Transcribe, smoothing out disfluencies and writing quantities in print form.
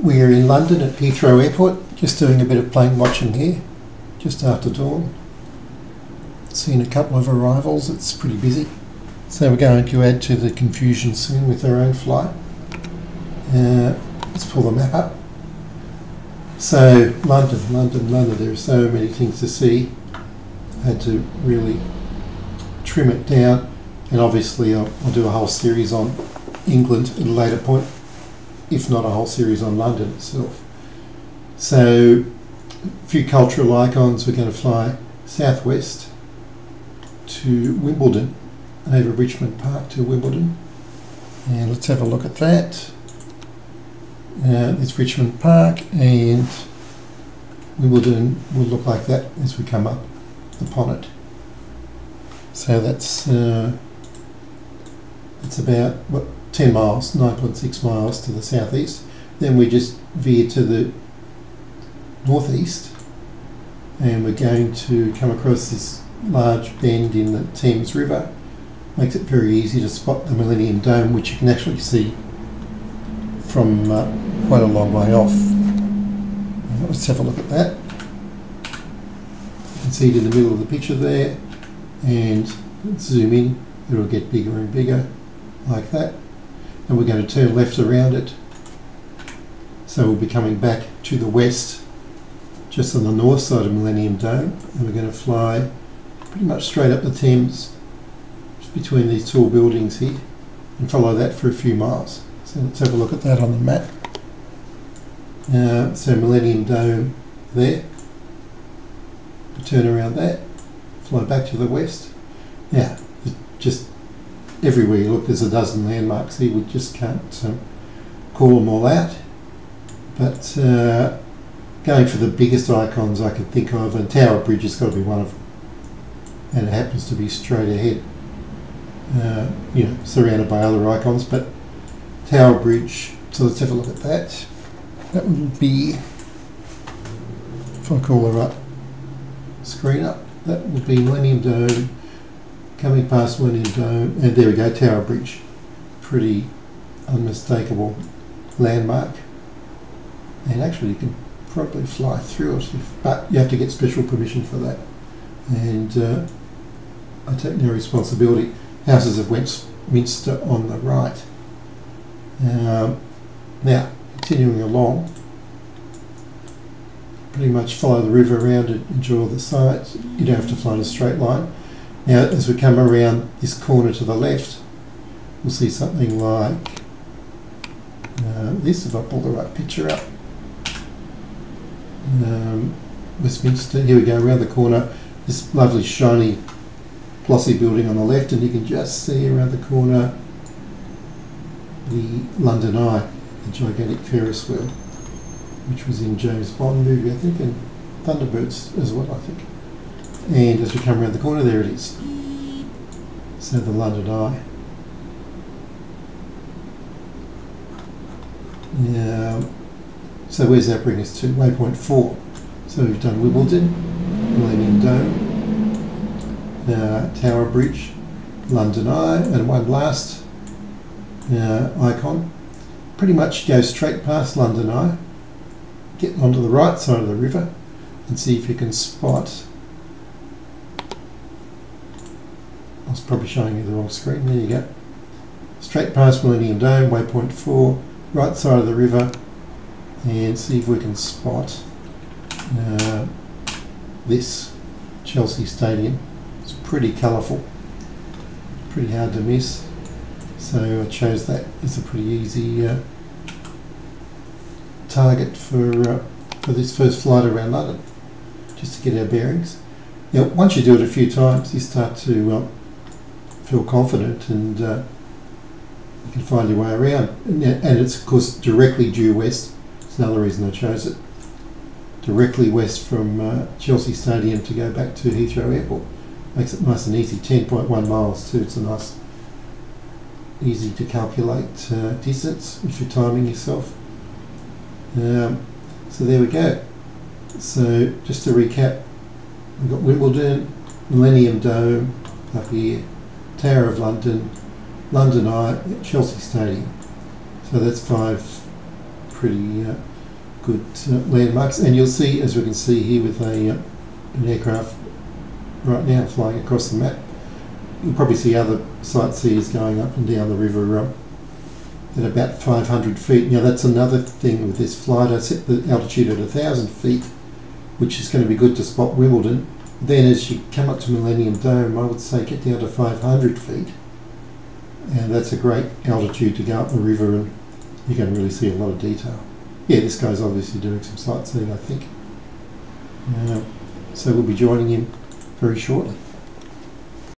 We're in London at Heathrow Airport, just doing a bit of plane watching here, just after dawn. Seen a couple of arrivals, it's pretty busy. So we're going to add to the confusion soon with our own flight. Let's pull the map up. So London, there are so many things to see. I had to really trim it down, and obviously I'll do a whole series on England at a later point, if not a whole series on London itself. So a few cultural icons. We're going to fly southwest to Wimbledon, over Richmond Park to Wimbledon, and let's have a look at that. It's Richmond Park, and Wimbledon will look like that as we come up upon it. So that's about 10 miles, 9.6 miles to the southeast. Then we just veer to the northeast, and we're going to come across this large bend in the Thames River. Makes it very easy to spot the Millenium Dome, which you can actually see from quite a long way off. Let's have a look at that. You can see it in the middle of the picture there, and let's zoom in. It'll get bigger and bigger like that, and we're going to turn left around it. So we'll be coming back to the west, just on the north side of Millenium Dome, and we're going to fly pretty much straight up the Thames, just between these tall buildings here, and follow that for a few miles. So let's have a look at that on the map. So Millenium Dome there. Turn around that, fly back to the west. Now, just everywhere you look, there's a dozen landmarks here. We just can't call them all out. But going for the biggest icons I could think of, and Tower Bridge has got to be one of them. And it happens to be straight ahead, surrounded by other icons, but Tower Bridge. So let's have a look at that. That would be, if I call her up, screen up, that would be Millenium Dome, coming past Millennium Dome, and there we go, Tower Bridge. Pretty unmistakable landmark, and actually you can probably fly through it, but you have to get special permission for that, and I take no responsibility. Houses of Westminster on the right. Now, continuing along, pretty much follow the river around and enjoy the sights. You don't have to fly in a straight line. Now, as we come around this corner to the left, we'll see something like this, if I pull the right picture up. Westminster, here we go, around the corner, this lovely shiny glossy building on the left, and you can just see around the corner the London Eye, the gigantic Ferris wheel, which was in James Bond movie, I think, and Thunderbirds as well, I think. And as we come around the corner, there it is. So the London Eye. So where's that bring us to? Waypoint 4. So we've done Wimbledon, Millenium Dome, Tower Bridge, London Eye, and one last icon. Pretty much go straight past London Eye, get onto the right side of the river, and see if you can spot. I was probably showing you the wrong screen. There you go. Straight past Millenium Dome, waypoint 4, right side of the river, and see if we can spot this Chelsea Stadium. It's pretty colourful, pretty hard to miss. So I chose that as a pretty easy target for this first flight around London, just to get our bearings. Now, once you do it a few times, you start to feel confident, and you can find your way around. And it's, of course, directly due west. That's another reason I chose it. Directly west from Chelsea Stadium to go back to Heathrow Airport. Makes it nice and easy, 10.1 miles too. It's a nice, easy to calculate distance if you're timing yourself. So there we go. So just to recap, we've got Wimbledon, Millenium Dome up here, Tower of London, London Eye, Chelsea Stadium. So that's 5 pretty good landmarks. And you'll see, as we can see here with an aircraft right now flying across the map, you'll probably see other sightseers going up and down the river at about 500 feet. Now that's another thing with this flight. I set the altitude at 1,000 feet, which is going to be good to spot Wimbledon. Then as you come up to Millenium Dome, I would say get down to 500 feet. And that's a great altitude to go up the river, and you can really see a lot of detail. Yeah, this guy's obviously doing some sightseeing, I think. So we'll be joining him very shortly.